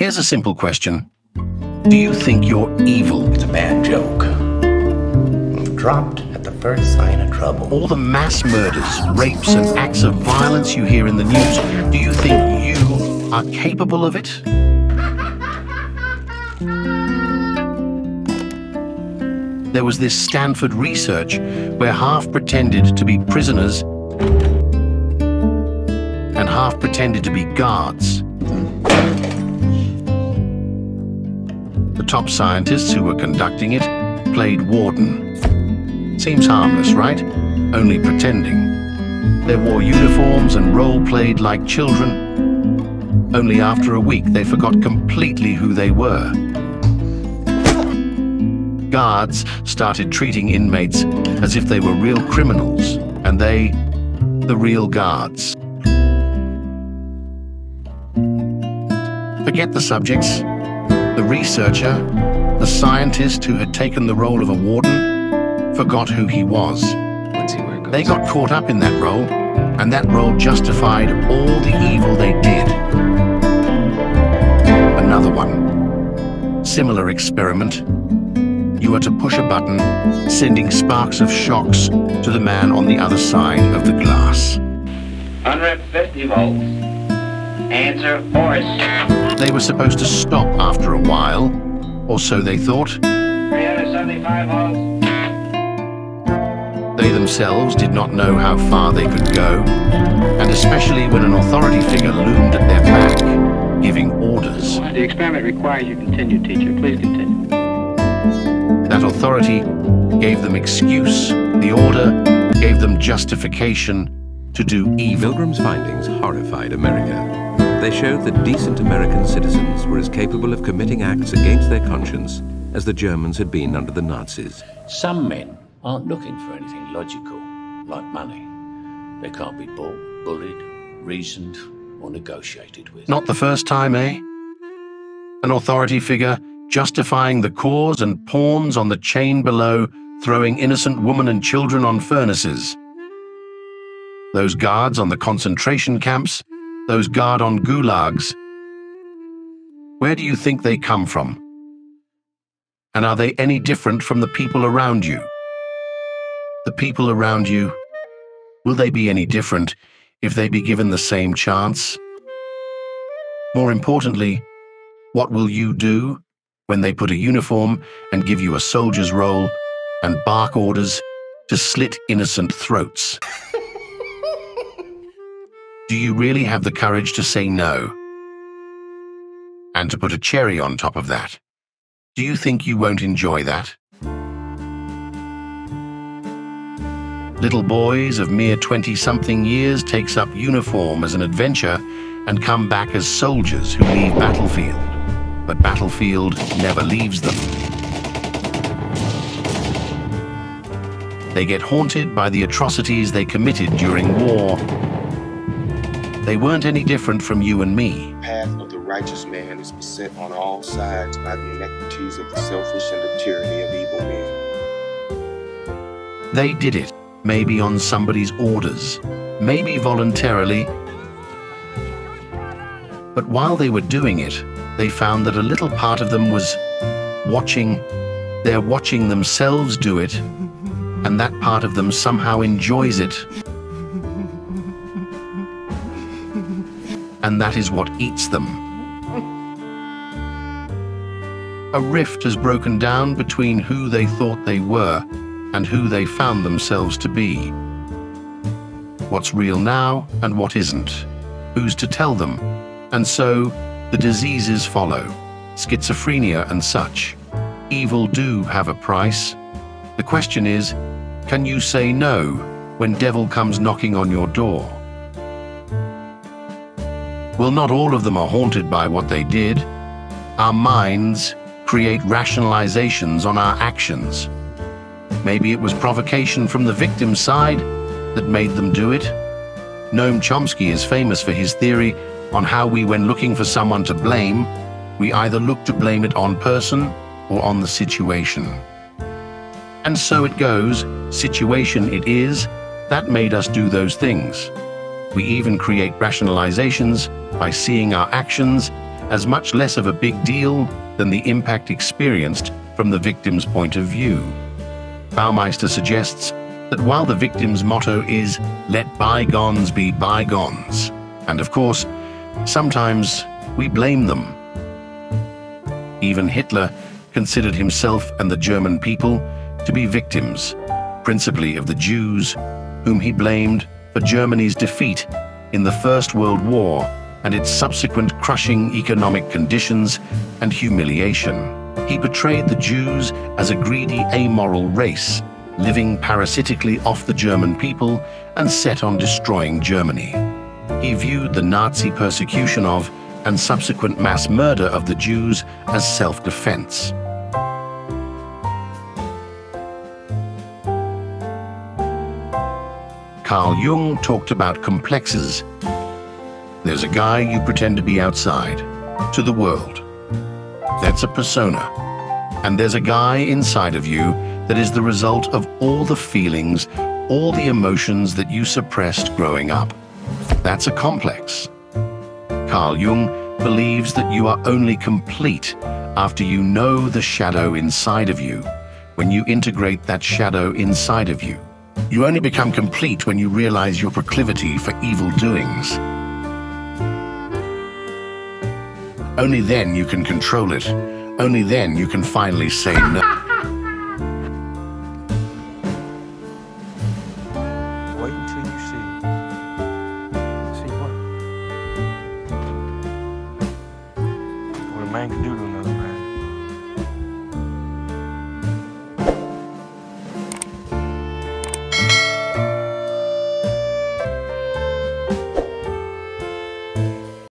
Here's a simple question. Do you think you're evil? It's a bad joke. Dropped at the first sign of trouble. All the mass murders, rapes, and acts of violence you hear in the news, do you think you are capable of it? There was this Stanford research where half pretended to be prisoners and half pretended to be guards. The top scientists who were conducting it played warden. Seems harmless, right? Only pretending. They wore uniforms and role-played like children. Only after a week they forgot completely who they were. Guards started treating inmates as if they were real criminals, and they, the real guards. Forget the subjects. The researcher, the scientist who had taken the role of a warden, forgot who he was. They got caught up in that role, and that role justified all the evil they did. Another one. Similar experiment. You are to push a button, sending sparks of shocks to the man on the other side of the glass. 150 volts. Answer force. They were supposed to stop after a while, or so they thought. 375 volts. They themselves did not know how far they could go, and especially when an authority figure loomed at their back, giving orders. The experiment requires you continue, teacher. Please continue. That authority gave them excuse. The order gave them justification to do evil. Milgram's findings horrified America. They showed that decent American citizens were as capable of committing acts against their conscience as the Germans had been under the Nazis. Some men aren't looking for anything logical, like money. They can't be bought, bullied, reasoned, or negotiated with. Not the first time, eh? An authority figure justifying the cause and pawns on the chain below, throwing innocent women and children on furnaces. Those guards on the concentration camps, those guard on gulags. Where do you think they come from? And are they any different from the people around you? The people around you, will they be any different if they be given the same chance? More importantly, what will you do when they put a uniform and give you a soldier's role and bark orders to slit innocent throats? Do you really have the courage to say no? And to put a cherry on top of that, do you think you won't enjoy that? Little boys of mere 20-something years takes up uniform as an adventure and come back as soldiers who leave battlefield. But battlefield never leaves them. They get haunted by the atrocities they committed during war. They weren't any different from you and me. The path of the righteous man is beset on all sides by the inequities of the selfish and the tyranny of evil men. They did it, maybe on somebody's orders, maybe voluntarily. But while they were doing it, they found that a little part of them was watching. They're watching themselves do it, and that part of them somehow enjoys it. And that is what eats them. A rift has broken down between who they thought they were and who they found themselves to be. What's real now and what isn't? Who's to tell them? And so the diseases follow, schizophrenia and such. Evil do have a price. The question is, can you say no when devil comes knocking on your door? Well, not all of them are haunted by what they did. Our minds create rationalizations on our actions. Maybe it was provocation from the victim's side that made them do it. Noam Chomsky is famous for his theory on how we, when looking for someone to blame, we either look to blame it on person or on the situation. And so it goes, situation it is, that made us do those things. We even create rationalizations by seeing our actions as much less of a big deal than the impact experienced from the victim's point of view. Baumeister suggests that while the victim's motto is, "Let bygones be bygones," and of course, sometimes we blame them. Even Hitler considered himself and the German people to be victims, principally of the Jews, whom he blamed for Germany's defeat in the First World War and its subsequent crushing economic conditions and humiliation. He portrayed the Jews as a greedy, amoral race, living parasitically off the German people and set on destroying Germany. He viewed the Nazi persecution of and subsequent mass murder of the Jews as self-defense. Carl Jung talked about complexes. There's a guy you pretend to be outside, to the world. That's a persona. And there's a guy inside of you that is the result of all the feelings, all the emotions that you suppressed growing up. That's a complex. Carl Jung believes that you are only complete after you know the shadow inside of you, when you integrate that shadow inside of you. You only become complete when you realize your proclivity for evil doings. Only then you can control it. Only then you can finally say no. Wait until you see. See what? What a man can do to